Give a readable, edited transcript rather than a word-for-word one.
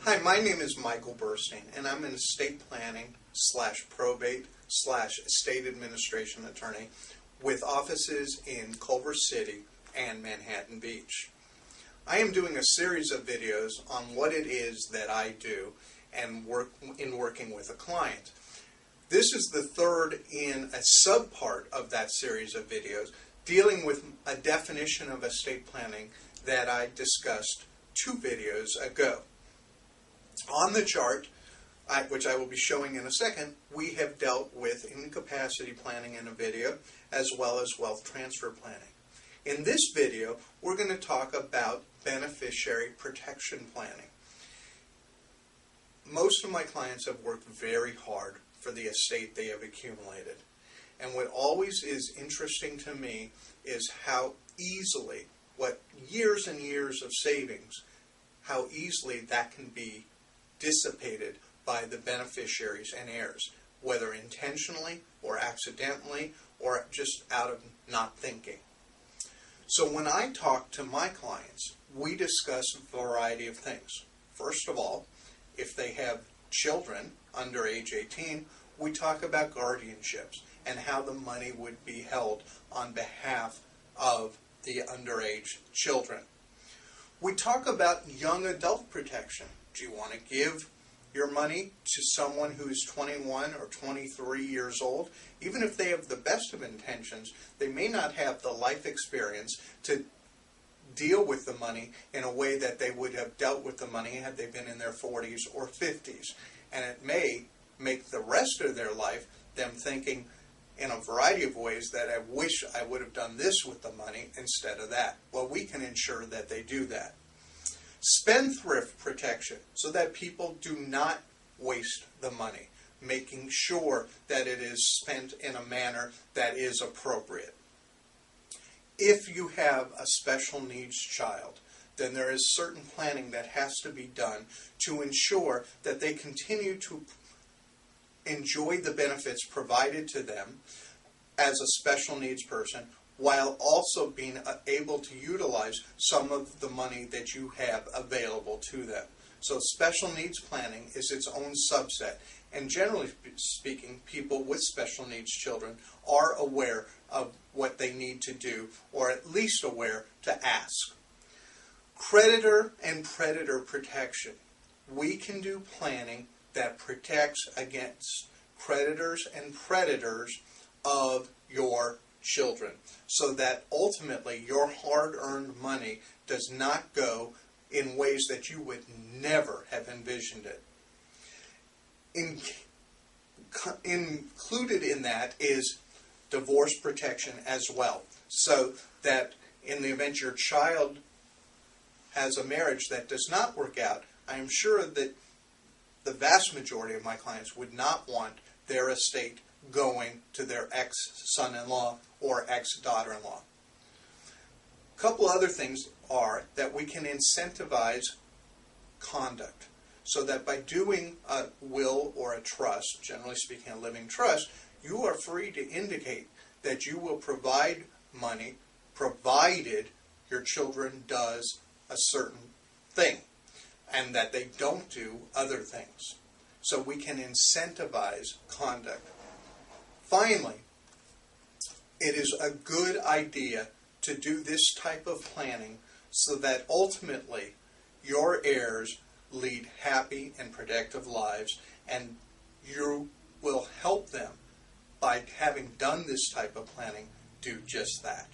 Hi, my name is Michael Burstein, and I'm an estate planning / probate / estate administration attorney with offices in Culver City and Manhattan Beach. I am doing a series of videos on what it is that I do and working with a client. This is the third in a subpart of that series of videos dealing with a definition of estate planning that I discussed 2 videos ago. On the chart, which I will be showing in a second, we have dealt with incapacity planning in a video as well as wealth transfer planning. In this video, we're going to talk about beneficiary protection planning. Most of my clients have worked very hard for the estate they have accumulated. And what always is interesting to me is how easily, what years and years of savings, how easily that can be dissipated by the beneficiaries and heirs, whether intentionally or accidentally or just out of not thinking. So when I talk to my clients, we discuss a variety of things. First of all, if they have children under age 18, we talk about guardianships and how the money would be held on behalf of the underage children. We talk about young adult protection. Do you want to give your money to someone who's 21 or 23 years old? Even if they have the best of intentions, they may not have the life experience to deal with the money in a way that they would have dealt with the money had they been in their 40s or 50s. And it may make the rest of their life them thinking in a variety of ways that I wish I would have done this with the money instead of that. Well, we can ensure that they do that. Spendthrift protection, so that people do not waste the money, making sure that it is spent in a manner that is appropriate. If you have a special needs child, then there is certain planning that has to be done to ensure that they continue to enjoy the benefits provided to them as a special needs person, while also being able to utilize some of the money that you have available to them. So special needs planning is its own subset, and generally speaking, people with special needs children are aware of what they need to do, or at least aware to ask. Creditor and predator protection. We can do planning that protects against creditors and predators of your children, so that ultimately your hard-earned money does not go in ways that you would never have envisioned it. Included in that is divorce protection as well, so that in the event your child has a marriage that does not work out, I am sure that the vast majority of my clients would not want their estate going to their ex-son-in-law or ex-daughter-in-law. A couple other things are that we can incentivize conduct, so that by doing a will or a trust, generally speaking a living trust, you are free to indicate that you will provide money provided your children does a certain thing and that they don't do other things. So we can incentivize conduct. Finally, it is a good idea to do this type of planning so that ultimately your heirs lead happy and productive lives, and you will help them by having done this type of planning do just that.